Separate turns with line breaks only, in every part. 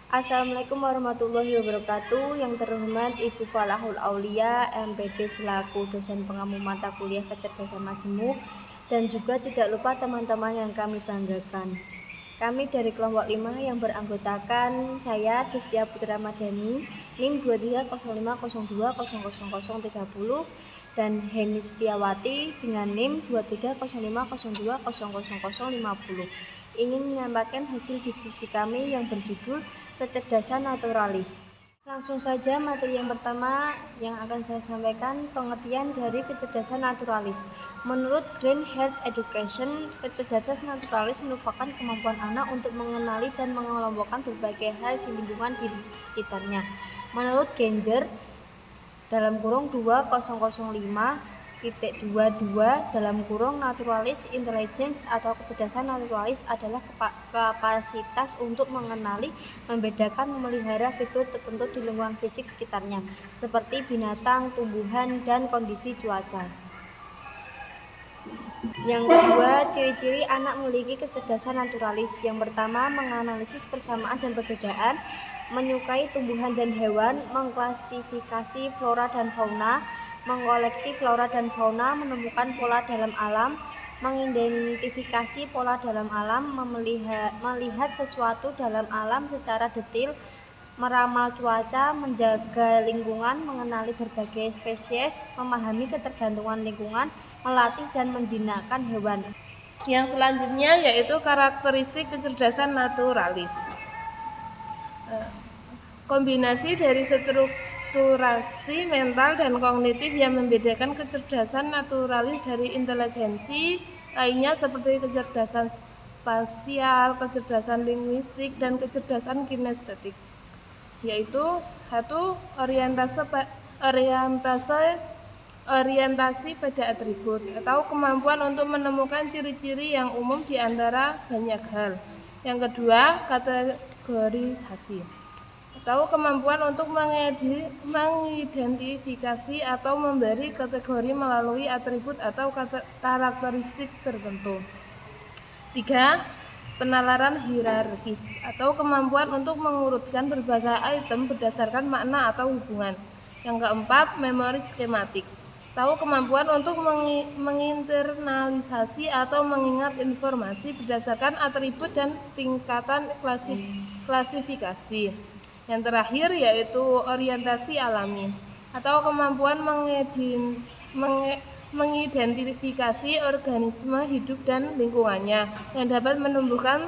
Assalamualaikum warahmatullahi wabarakatuh. Yang terhormat Ibu Falahul Aulia, MPD selaku dosen pengampu mata kuliah kecerdasan majemuk, dan juga tidak lupa teman-teman yang kami banggakan. Kami dari kelompok 5 yang beranggotakan saya Destia Putra Madani, NIM 230502000030, dan Heni Setiawati dengan NIM 230502000050, ingin menyampaikan hasil diskusi kami yang berjudul kecerdasan naturalis. Langsung saja materi yang pertama yang akan saya sampaikan, pengertian dari kecerdasan naturalis. Menurut Grand Health Education, kecerdasan naturalis merupakan kemampuan anak untuk mengenali dan mengelompokkan berbagai hal di lingkungan di sekitarnya. Menurut Genscher dalam kurung 2005.22 dalam kurung naturalis intelligence atau kecerdasan naturalis adalah kapasitas untuk mengenali, membedakan, memelihara fitur tertentu di lingkungan fisik sekitarnya, seperti binatang, tumbuhan, dan kondisi cuaca. Yang kedua, ciri-ciri anak memiliki kecerdasan naturalis. Yang pertama, menganalisis persamaan dan perbedaan, menyukai tumbuhan dan hewan, mengklasifikasi flora dan fauna, mengoleksi flora dan fauna, menemukan pola dalam alam, mengidentifikasi pola dalam alam, melihat sesuatu dalam alam secara detail, meramal cuaca, menjaga lingkungan, mengenali berbagai spesies, memahami ketergantungan lingkungan, melatih dan menjinakkan hewan.
Yang selanjutnya yaitu karakteristik kecerdasan naturalis. Kombinasi dari strukturasi mental dan kognitif yang membedakan kecerdasan naturalis dari inteligensi lainnya seperti kecerdasan spasial, kecerdasan linguistik, dan kecerdasan kinestetik, yaitu satu, orientasi pada atribut atau kemampuan untuk menemukan ciri-ciri yang umum di antara banyak hal. Yang kedua, kategorisasi atau kemampuan untuk mengidentifikasi atau memberi kategori melalui atribut atau karakteristik tertentu. Tiga, penalaran hierarkis atau kemampuan untuk mengurutkan berbagai item berdasarkan makna atau hubungan. Yang keempat, memori skematik atau kemampuan untuk menginternalisasi atau mengingat informasi berdasarkan atribut dan tingkatan klasifikasi. Yang terakhir yaitu orientasi alami atau kemampuan mengidentifikasi organisme hidup dan lingkungannya yang dapat menumbuhkan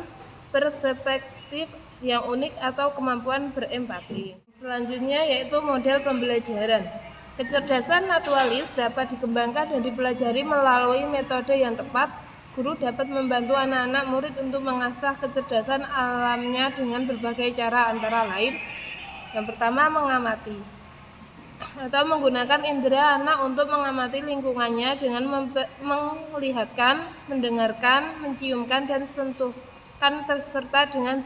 perspektif yang unik atau kemampuan berempati. Selanjutnya yaitu model pembelajaran. Kecerdasan naturalis dapat dikembangkan dan dipelajari melalui metode yang tepat. Guru dapat membantu anak-anak murid untuk mengasah kecerdasan alamnya dengan berbagai cara, antara lain yang pertama, mengamati atau menggunakan indera anak untuk mengamati lingkungannya dengan melihatkan, mendengarkan, menciumkan, dan sentuhkan serta dengan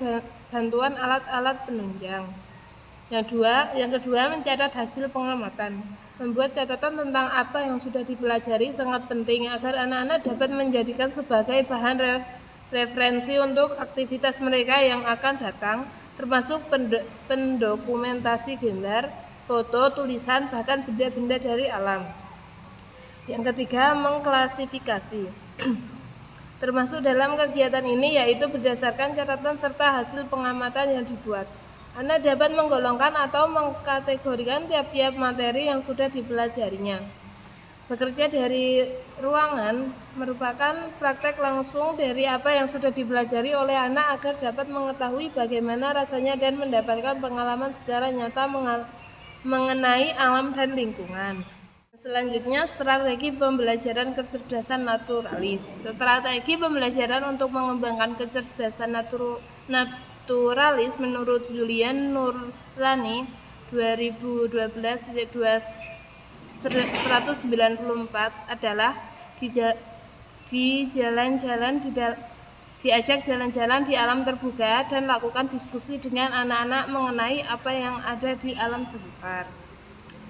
bantuan alat-alat penunjang. Yang kedua, mencatat hasil pengamatan. Membuat catatan tentang apa yang sudah dipelajari sangat penting agar anak-anak dapat menjadikan sebagai bahan referensi untuk aktivitas mereka yang akan datang, termasuk pendokumentasi gambar, foto, tulisan, bahkan benda-benda dari alam. Yang ketiga, mengklasifikasi. Termasuk dalam kegiatan ini yaitu berdasarkan catatan serta hasil pengamatan yang dibuat. Anak dapat menggolongkan atau mengkategorikan tiap-tiap materi yang sudah dipelajarinya. Bekerja dari ruangan merupakan praktek langsung dari apa yang sudah dipelajari oleh anak agar dapat mengetahui bagaimana rasanya dan mendapatkan pengalaman secara nyata mengenai alam dan lingkungan. Selanjutnya, strategi pembelajaran kecerdasan naturalis. Strategi pembelajaran untuk mengembangkan kecerdasan naturalis menurut Julian Nurrani 2012-194 adalah diajak jalan-jalan di alam terbuka dan lakukan diskusi dengan anak-anak mengenai apa yang ada di alam sekitar.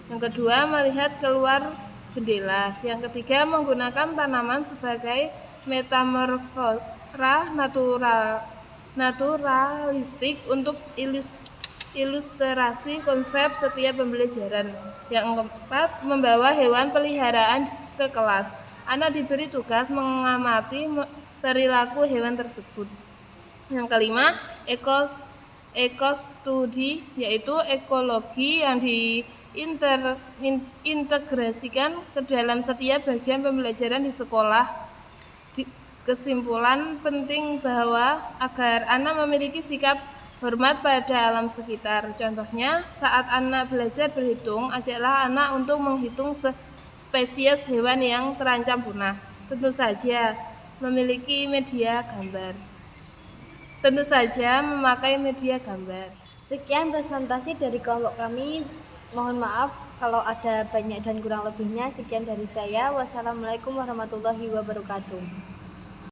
Yang kedua, melihat keluar jendela. Yang ketiga, menggunakan tanaman sebagai metamorfora naturalistik untuk ilustrasi konsep setiap pembelajaran. Yang keempat, membawa hewan peliharaan ke kelas. Anak diberi tugas mengamati perilaku hewan tersebut. Yang kelima, ekostudi, yaitu ekologi yang diintegrasikan ke dalam setiap bagian pembelajaran di sekolah. Kesimpulan penting bahwa agar anak memiliki sikap hormat pada alam sekitar. Contohnya, saat anak belajar berhitung, ajaklah anak untuk menghitung spesies hewan yang terancam punah. Tentu saja memakai media gambar.
Sekian presentasi dari kelompok kami. Mohon maaf kalau ada banyak dan kurang lebihnya. Sekian dari saya. Wassalamualaikum warahmatullahi wabarakatuh.